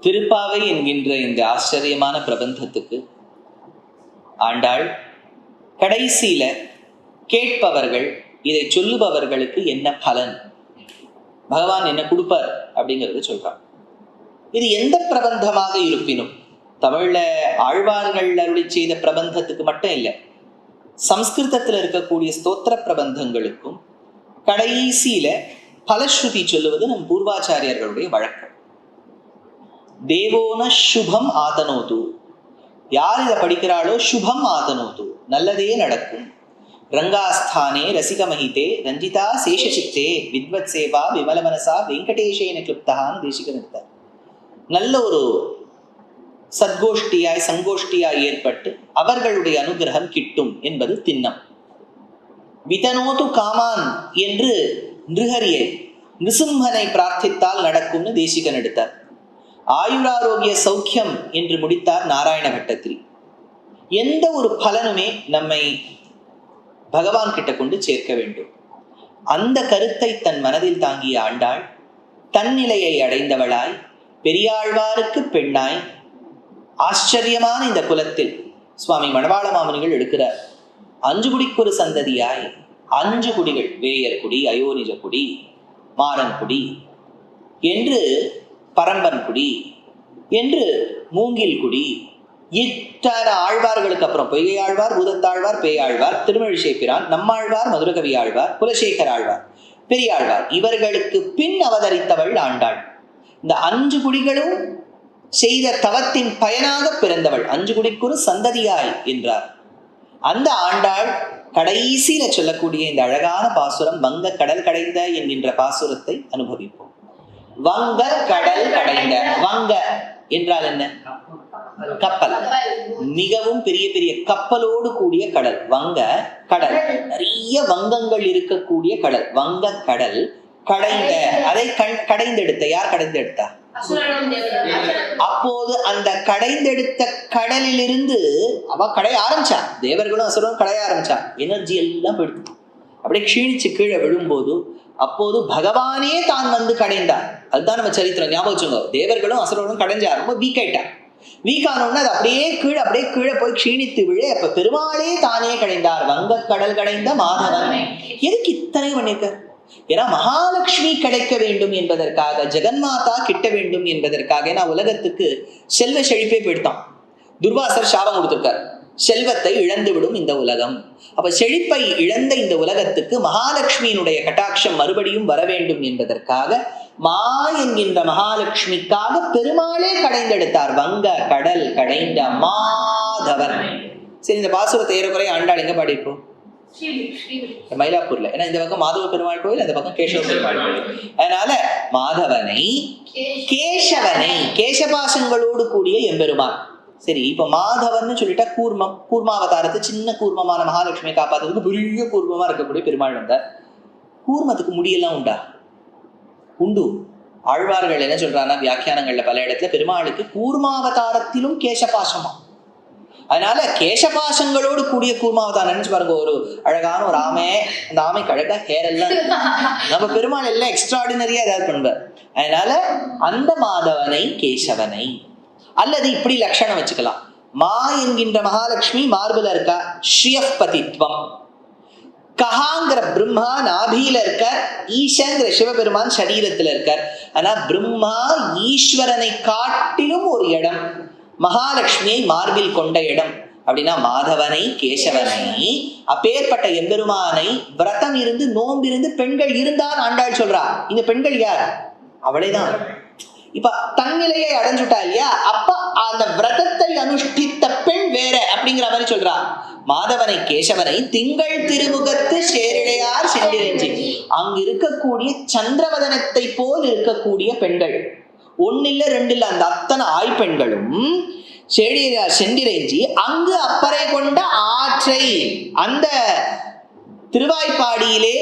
திருப்பாவை என்கின்ற இந்த ஆச்சரியமான பிரபந்தத்துக்கு ஆண்டாள் கடைசியில கேட்பவர்கள், இதை சொல்லுபவர்களுக்கு என்ன பலன், பகவான் என்ன கொடுப்பார் அப்படிங்கிறத சொல்றான். இது எந்த பிரபந்தமாக இருப்பினும், தமிழ்ல ஆழ்வார்கள் அருளி செய்த பிரபந்தத்துக்கு மட்டும் இல்லை, சம்ஸ்கிருதத்தில் இருக்கக்கூடிய ஸ்தோத்திர பிரபந்தங்களுக்கும் கடைசியில பலஸ்ருதி சொல்லுவது நம் பூர்வாச்சாரியர்களுடைய வழக்கம். தேவோன சுபம் ஆதனோது, யார் இதை படிக்கிறாளோ சுபம் ஆதனோது, நல்லதே நடக்கும். ரங்காஸ்தானே ரசிகமஹிதே ரஞ்சிதா சேஷசித்தே வித்வத் சேவா விமலமனசா வெங்கடேஷேன கிளிப்தகான்னு தேசிகன் எடுத்தார். நல்ல ஒரு சத்கோஷ்டியாய் சங்கோஷ்டியாய் ஏற்பட்டு அவர்களுடைய அனுகிரகம் கிட்டும் என்பது திண்ணம். விதனோது காமான் என்று நிருஹரியை நிருசிம்மனை பிரார்த்தித்தால் நடக்கும்னு தேசிகன் எடுத்தார். ஆயுராரோக்கிய சௌக்கியம் என்று முடித்தார் நாராயண பட்டத்திரி. எந்த ஒரு பலனுமே நம்மை பகவான் கிட்ட கொண்டு சேர்க்க வேண்டும். அந்த கருத்தை தன் மனதில் தாங்கிய ஆண்டாள் தன்னிலையை அடைந்தவளாய், பெரியாழ்வாருக்கு பெண்ணாய், ஆச்சரியமான இந்த குலத்தில் சுவாமி மணவாள மாமுனிகள் எடுக்கிறார். 5 குடிக்கு ஒரு சந்ததியாய் 5 குடிகள், வேயர் குடி, அயோனிஜ குடி, மாறன் குடி என்று, பரம்பன் குடி என்று, மூங்கில் குடி, இத்தனை ஆழ்வார்களுக்கு அப்புறம் பொய்கை ஆழ்வார், பூதத்தாழ்வார், பேயாழ்வார், திருமழிசை பிரான், நம்மாழ்வார், மதுரகவி ஆழ்வார், குலசேகர ஆழ்வார், பெரியாழ்வார், இவர்களுக்கு பின் அவதரித்தவள் ஆண்டாள். இந்த 5 குடிகளும் செய்த தவத்தின் பயனாக பிறந்தவள். 5 குடிக்குறு சந்ததியாய் என்றார். அந்த ஆண்டாள் கடைசியில சொல்லக்கூடிய இந்த அழகான பாசுரம், வங்க கடல் கடைந்த என்கின்ற பாசுரத்தை அனுபவிப்போம். வங்க கடல் கடைந்த, வங்க என்றால் என்ன? கப்பல். மிகவும் பெரிய பெரிய கப்பலோடு கூடிய கடல் வங்க கடல். நிறைய வங்கங்கள் இருக்கக்கூடிய கடல் வங்க கடல் கடைந்த. அதை கடைந்தெடுத்த யார்? கடைந்தெடுத்தா? அப்போது அந்த கடைந்தெடுத்த கடலிலிருந்து அவ கடைய ஆரம்பிச்சா. தேவர்களும் அசுரனும் கடைய ஆரம்பிச்சா. எனர்ஜி எல்லாம் போயிடுது. அப்படியே க்ஷீணிச்சு கீழே விழும்போது அப்போது பகவானே தான் வந்து கடைந்தார். அதுதான் நம்ம சரித்திரம். ஞாபகம் வச்சுங்க. தேவர்களும் அசுரனும் கடைஞ்சா, ரொம்ப வீக் ஆயிட்டா. வீக் ஆனோன்னு அது அப்படியே கீழே போய் க்ஷீணித்து விழ அப்ப பெருமாளே தானே கடைந்தார். வங்க கடல் கடைந்த மாதவன். எதுக்கு இத்தனை பண்ணிருக்கார்? ஏன்னா மகாலட்சுமி கிடைக்க வேண்டும் என்பதற்காக, ஜெகன்மாதா கிட்ட வேண்டும் என்பதற்காக. ஏன்னா உலகத்துக்கு செல்வ செழிப்பே போயிட்டான். துர்வாசர் சாபம் கொடுத்திருக்கார், செல்வத்தை இழந்து விடும் இந்த உலகம். அப்ப செழிப்பை இழந்த இந்த உலகத்துக்கு மகாலட்சுமியினுடைய கட்டாட்சம் மறுபடியும் வர வேண்டும் என்பதற்காக மா என்கின்ற மகாலட்சுமிக்காக பெருமாளே கடைந்தெடுத்தார். வங்க கடல் கடைந்த மாதவன். சரி, இந்த பாசுரத்தை ஏறக்குறைய ஆண்டாள் எங்க பாடிப்போம்? மயிலாப்பூர்ல. ஏன்னா இந்த பக்கம் மாதவ பெருமாள் கோயில், அந்த பக்கம் கேசவ பெருமாள் கோயில். அதனால மாதவனை, கேசவனை, கேசபாசங்களோடு கூடிய எம்பெருமான். சரி, இப்ப மாதவன் சொல்லிட்டா கூர்மம், கூர்மாவதாரத்தை சின்ன கூர்மமான மகாலட்சுமியை காப்பாத்துறதுக்கு பெரிய கூர்மமா இருக்கக்கூடிய பெருமாள் வந்தார். கூர்மத்துக்கு முடியெல்லாம் உண்டா? உண்டு. ஆழ்வார்கள் என்ன சொல்றாங்கன்னா வியாக்கியானங்கள்ல பல இடத்துல பெருமாளுக்கு கூர்மாவதாரத்திலும் கேசபாசமா. அதனால கேசபாசங்களோடு கூடிய கூர்மாவதாரம் நினைச்சு பாருங்க. ஒரு அழகான ஒரு ஆமை, அந்த ஆமைக்கு அழகா ஹேர் எல்லாம், நம்ம பெருமாள் எல்லாம் எக்ஸ்ட்ராடினரியா ஏதாவது பண்ணுவார். அதனால அந்த மாதவனை, கேசவனை, அல்லது இப்படி லட்சணம் வச்சுக்கலாம். மா என்கின்ற மகாலட்சுமி மார்புல இருக்கா, ஸ்ரீயப்பதித்வம். கஹாங்கிற பிரம்மா நாபியில இருக்கார், ஈசங்கிற சிவபெருமான் சரீரத்துல இருக்கார். ஆனா பிரம்மா ஈஸ்வரனை காட்டிலும் ஒரு இடம், மகாலட்சுமியை மார்பில் கொண்ட இடம். அப்படின்னா மாதவனை, கேசவனை, அப்பேற்பட்ட எம்பெருமானை விரதம் இருந்து நோம்பிருந்து பெண்கள் இருந்தால் ஆண்டாள் சொல்றா. இந்த பெண்கள் யார்? அவளேதான். இப்ப தன்னிலையை அடைஞ்சுட்டா இல்லையா? அப்ப அந்த விரதத்தை அனுஷ்டித்த பெண் வேற அப்படிங்கிற மாதிரி சொல்றா. மாதவனை, கேசவனை திங்கள் திருமுகத்து சேரிழையார் செண்டிரஞ்சி. அங்கு இருக்கக்கூடிய சந்திரவதனத்தை போல் இருக்கக்கூடிய பெண்கள், 1 இல்ல 2 இல்ல, அந்த அத்தனை ஆய்பெண்களும் சேடியார் செண்டிரஞ்சி அங்கு அப்பறை கொண்ட ஆற்றை, அந்த திருவாய்ப்பாடியிலே,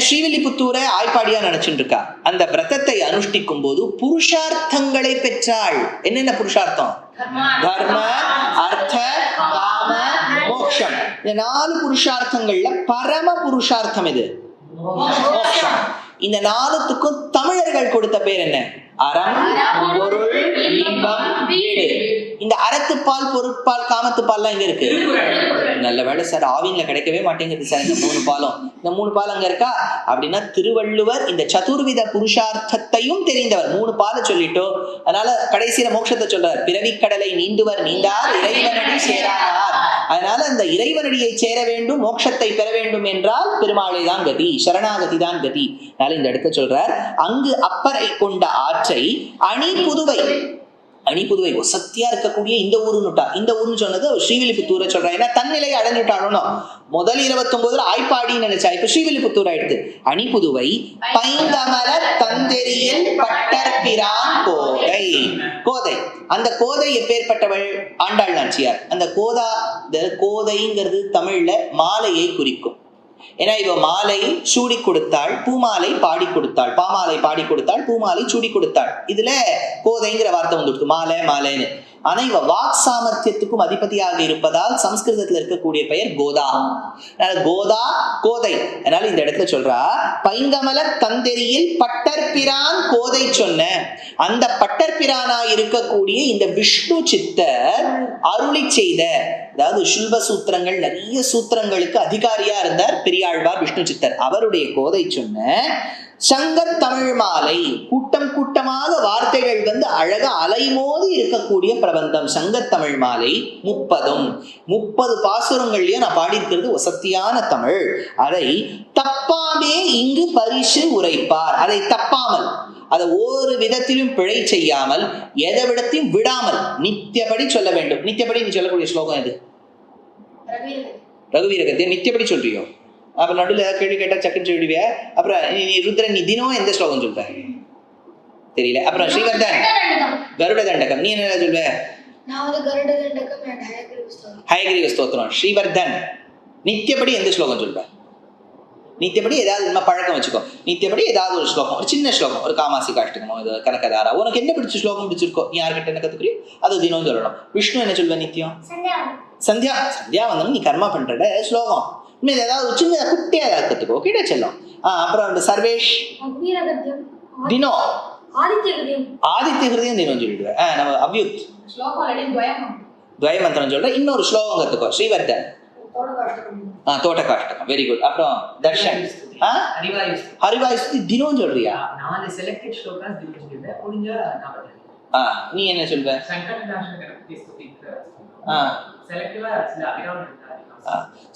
ஸ்ரீவில்லிபுத்தூரை ஆய்ப்பாடியா நினைச்சுட்டு இருக்கா. அந்த விரதத்தை அனுஷ்டிக்கும் போது புருஷார்த்தங்களை பெற்றாள். என்னென்ன புருஷார்த்தம்? தர்ம, அர்த்த, காம, மோட்சம். இந்த 4 புருஷார்த்தங்கள்ல பரம புருஷார்த்தம் இது மோட்சம். இந்த 4த்துக்கும் தமிழர்கள் கொடுத்த பேர் என்ன? அறம், பொருள், 7. இந்த அறத்துப்பால், பொருட்பால், காமத்துப்பால்லாம் எங்க இருக்கு? நல்ல வேலை சார், ஆவின்ல கிடைக்கவே மாட்டேங்குது சார் இந்த 3 பாலும். இந்த 3 பால் அங்க இருக்கா அப்படின்னா, திருவள்ளுவர் இந்த சதுர்வித புருஷார்த்தத்தையும் தெரிந்தவர். 3 பாலை சொல்லிட்டோ, அதனால கடைசியில மோட்சத்தை சொல்றார். பிறவிக்கடலை நீந்துவர் நீந்தார் இறைவனடி சேரானார். அதனால இந்த இறைவனடியை சேர வேண்டும், மோட்சத்தை பெற வேண்டும் என்றால் பெருமாளை தான் கதி, சரணாகதி தான் கதி. அதனால இந்த இடத்த சொல்றார், அங்கு அப்பரை கொண்ட ஆற்றை அணி புதுவை. அணி புதுவை ஒசத்தியா இருக்கக்கூடிய இந்த ஊருன்னுட்டா. இந்த ஊர்னு சொன்னது ஸ்ரீவில்லிபுத்தூரை சொல்றா. ஏன்னா தன்னிலை அடைஞ்சுட்டாலும் முதல் 29 ஆய்ப்பாடின்னு நினைச்சா, இப்ப ஸ்ரீவில்லிபுத்தூர் ஆயிடுத்து. அணி புதுவை பைந்தமல தந்தெறியில் பட்டர்பிரான் கோதை. கோதை, அந்த கோதை எப்பேற்பட்டவள்? ஆண்டாள் நாச்சியார். அந்த கோதைங்கிறது தமிழ்ல மாலையை குறிக்கும். ஏன்னா இவ மாலை சூடி கொடுத்தாள், பூமாலை பாடி கொடுத்தாள். பாமாலை பாடி கொடுத்தாள், பூமாலை சூடி கொடுத்தாள். இதுல கோதைங்கிற வார்த்தை வந்துடுது, மாலை மாலைன்னு. ஆனா இவ வாக் சாமர்த்தியத்துக்கும் அதிபதியாக இருப்பதால் சம்ஸ்கிருதத்துல இருக்கக்கூடிய பெயர் கோதா. கோதா, கோதை. அதனால இந்த இடத்துல சொல்றா, பைங்கமல தந்தெறியில் பட்டர்பிரான் கோதை சொன்ன அந்த பட்டர்பிரானா இருக்கக்கூடிய இந்த விஷ்ணு சித்தர் அருளி செய்த, அதாவது சுல்ப சூத்திரங்கள், நிறைய சூத்திரங்களுக்கு அதிகாரியா இருந்தார் பெரியாழ்வார் விஷ்ணு சித்தர். அவருடைய கோதை சொன்ன சங்கத் தமிழ் மாலை, கூட்டம் கூட்டமாக வார்த்தைகள் வந்து அழகா அலைமோதி இருக்கக்கூடிய பிரபந்தம் சங்கத் தமிழ் மாலை. 30 பாசுரங்கள்லயும் நான் பாடியிருக்கிறது வசத்தியான தமிழ். அதை தப்பாமே இங்கு பரிசு உரைப்பார். அதை தப்பாமல், அதை ஒரு விதத்திலும் பிழை செய்யாமல், எதை விடத்தையும் விடாமல் நித்தியபடி சொல்ல வேண்டும். நித்தியபடி நீ சொல்லக்கூடிய ஸ்லோகம் எது? ரகுவீர கத்தியை நித்தியபடி சொல்றியோ? அப்புறம் நடுவில் ஏதாவது கேள்வி கேட்டா சக்குன்னு சொல்லிடுவியா? அப்புறம் நீ ருத்ரன் நீ தினம் எந்த ஸ்லோகம் சொல்ற தெரியல. அப்புறம் ஸ்ரீவர்தன் கருட தண்டகம், நீ என்ன சொல்வ? ஹயகிரீவ ஸ்தோத்திரம். ஸ்ரீவர்தன் நித்தியபடி எந்த ஸ்லோகம் சொல்ற? நித்தியபடி ஏதாவது நம்ம பழக்கம் வச்சுக்கோ. நித்தியபடி ஏதாவது ஒரு ஸ்லோகம், ஒரு சின்ன ஸ்லோகம், ஒரு காமாசி காஷ்டகமோ, இது கனகதாரா, உனக்கு என்ன பிடிச்ச ஸ்லோகம் பிடிச்சிருக்கோ, நீ யாருக்கிட்ட என்ன கத்துக்கிறியோ அது தினம் சொல்லணும். விஷ்ணு என்ன சொல்வேன்? நித்தியம் சந்தியா. சந்தியா வந்தாலும் நீ கர்மா பண்ற ஸ்லோகம் இன்னும் ஏதாவது சின்ன குட்டியா ஏதாவது கத்துக்கோ, கிட்ட செல்லும். அப்புறம் இந்த சர்வேஷ் தினம், ஆதித்ய ஹிருதயம் தினம் சொல்லிடுவேன். நம்ம அவ்யுத் துவயமந்திரம் சொல்ற. இன்னொரு ஸ்லோகம் கத்துக்கோ, ஸ்ரீவர்தன் தோட்ட காஷ்டகம். Very good. அப்புறம் தர்ஷன் ஹரிவாயுஸ்தி தினம் சொல்றியா? நீ என்ன சொல்வ?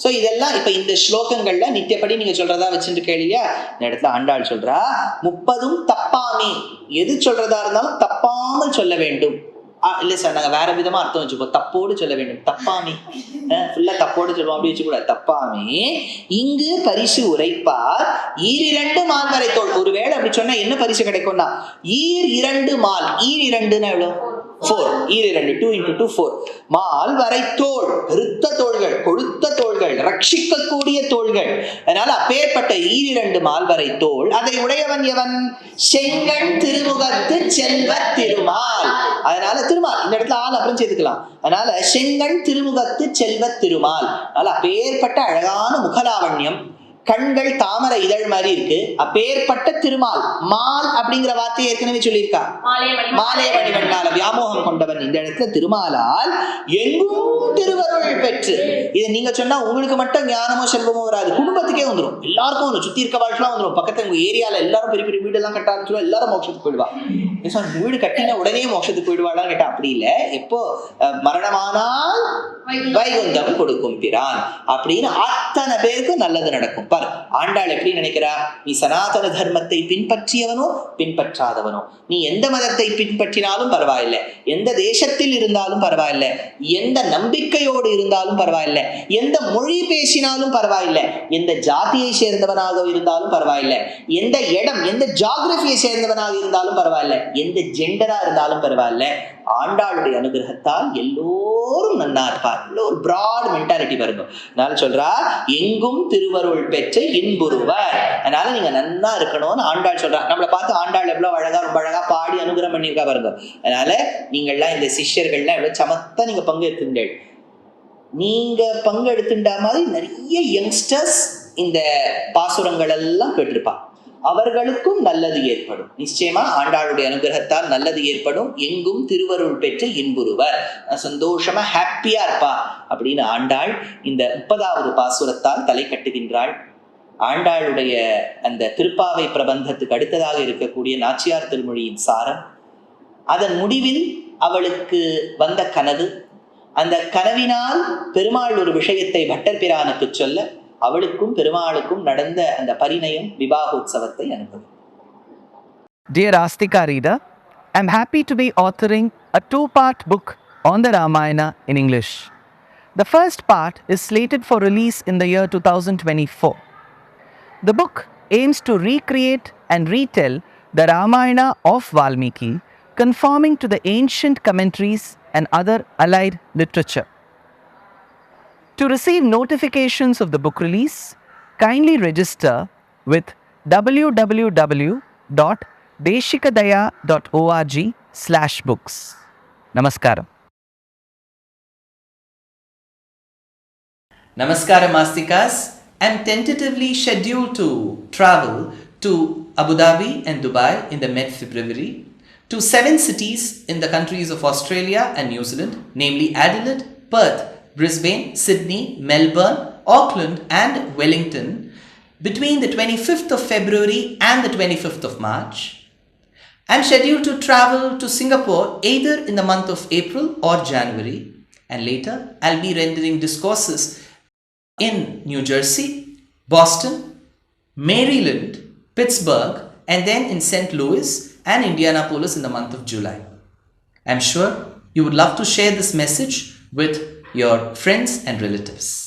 சோ இதெல்லாம் இப்ப இந்த ஸ்லோகங்கள்ல நித்தியப்படி நீங்க சொல்றதா வச்சுட்டு கேளியா. இந்த இடத்துல ஆண்டாள் சொல்றா, 30 தப்பாமே. எது சொல்றதா இருந்தாலும் தப்பாமல் சொல்ல வேண்டும். இல்ல சார், நாங்க வேற விதமா அர்த்தம் வச்சுப்போம். தப்போடு சொல்ல வேண்டும். தப்பாமே ஃபுல்லா தப்போடு சொல்லுவோம், அப்படி வச்சுக்கூடாது. தப்பாமே இங்கு பரிசு உரைப்பார். 2 மால் வரை தோல். ஒருவேளை அப்படி சொன்னா என்ன பரிசு கிடைக்கும்னா, 2 மால். 2ன்னா எவ்வளவு? 4. 2 2 × 2 4. மால் வரை தோள், பெருத்த தோள்கள், கொழுத்த தோள்கள், ரட்சிக்கக்கூடிய தோள்கள். அதனால அப்பேற்பட்ட 2 மால் வரை தோள். அதை உடையவன் எவன்? செங்கண் திருமுகத்து செல்வ திருமால். அதனால திருமால் இந்த இடத்துல ஆள் அப்புறம் சேர்த்துக்கலாம். அதனால செங்கண் திருமுகத்து செல்வ திருமால். அதனால அப்பேற்பட்ட அழகான முகலாவண்யம், கண்கள் தாமரை இதழ் மாதிரி இருக்கு. அப்பேற்பட்ட திருமால். மால் அப்படிங்கிற வார்த்தையை ஏற்கனவே சொல்லியிருக்கா. மாலே மணிவண்ணால வியாமோகம் கொண்டவன். இந்த இடத்துல திருமாலால் எங்கும் திருவருள் பெற்று. இதை நீங்க சொன்னா உங்களுக்கு மட்டும் ஞானமோ செல்வமோ வராது, குடும்பத்துக்கே வந்துடும், எல்லாருக்கும் வந்துடும், சுத்தி இருக்க வாழ்க்கைலாம் வந்துடும். பக்கத்து உங்க ஏரியால எல்லாரும் பெரிய பெரிய வீடு எல்லாம் கட்ட ஆரம்பிச்சிடும், எல்லாரும் மோட்சத்துக்கு போயிடுவா. வீடு கட்டின உடனே மோட்சத்துக்கு போயிடுவாளான்னு கேட்டா அப்படி இல்லை. எப்போ மரணமானால் வைகுந்தம் கொடுக்கும் பிரான் அப்படின்னு அத்தனை பேருக்கும் நல்லது நடக்கும். பாரு ஆண்டாள் எப்படி நினைக்கிறா? நீ சனாதன தர்மத்தை பின்பற்றியவனோ பின்பற்றாதவனோ, நீ எந்த மதத்தை பின்பற்றினாலும் பரவாயில்லை, எந்த தேசத்தில் இருந்தாலும் பரவாயில்லை, எந்த நம்பிக்கையோடு இருந்தாலும் பரவாயில்லை, எந்த மொழி பேசினாலும் பரவாயில்லை, எந்த ஜாதியை சேர்ந்தவனாக இருந்தாலும் பரவாயில்லை, எந்த இடம் எந்த ஜியோகிராபியை சேர்ந்தவனாக இருந்தாலும் பரவாயில்லை, எந்த ஜெண்டரா இருந்தாலும் பரவாயில்லை, ஆண்டாளுடைய அனுகிரகத்தால் எல்லோரும் நன்னா இருப்பார். ஒரு பிராட் மென்டாலிட்டி பாருங்க. அதனால சொல்றா, எங்கும் திருவருள் பெற்று இன்புறுவர். அதனால நீங்க நன்னா இருக்கணும்னு ஆண்டாள் சொல்றா. நம்மளை பார்த்து ஆண்டாள் எவ்வளவு அழகா, ரொம்ப அழகா பாடி அனுகிரகம் பண்ணியிருக்கா பாருங்க. அதனால நீங்கள்லாம் இந்த சிஷ்யர்கள்லாம் எவ்வளவு சமத்தா நீங்க பங்கு எடுத்துட்டீங்க. நீங்க பங்கு எடுத்துட்டா மாதிரி நிறைய யங்ஸ்டர்ஸ் இந்த பாசுரங்கள் எல்லாம் கேட்டிருப்பா. அவர்களுக்கும் நல்லது ஏற்படும். நிச்சயமா ஆண்டாளுடைய அனுகிரகத்தால் நல்லது ஏற்படும். எங்கும் திருவருள் பெற்று இன்புறுவர், சந்தோஷமா ஹாப்பியா இருப்பா அப்படின்னு ஆண்டாள் இந்த 30வது பாசுரத்தால் தலை கட்டுகின்றாள். ஆண்டாளுடைய அந்த திருப்பாவை பிரபந்தத்துக்கு அடுத்ததாக இருக்கக்கூடிய நாச்சியார் திருமொழியின் சாரம், அதன் முடிவில் அவளுக்கு வந்த கனவு, அந்த கனவினால் பெருமாள் ஒரு விஷயத்தை பட்டர் பிரானுக்கு சொல்ல அவளுக்கும் பெருமாளுக்கும் நடந்த அந்த பரிணயம் விவாகோத்சவத்தை அனுபவி. Dear Astika reader, I am happy to be authoring a 2-part book on the Ramayana in English. The first part is slated for release in the year 2024. The book aims to recreate and retell the Ramayana of Valmiki, conforming to the ancient commentaries and other allied literature. To receive notifications of the book release, kindly register with www.deshikadaya.org/books. Namaskaram. Namaskaram Astikas. I am tentatively scheduled to travel to Abu Dhabi and Dubai in the mid-February, to 7 cities in the countries of Australia and New Zealand, namely Adelaide, Perth, Brisbane, Sydney, Melbourne, Auckland and Wellington between the 25th of February and the 25th of March. I am scheduled to travel to Singapore either in the month of April or January, and later I'll be rendering discourses in New Jersey, Boston, Maryland, Pittsburgh, and then in St. Louis and Indianapolis in the month of July. I'm sure you would love to share this message with your friends and relatives.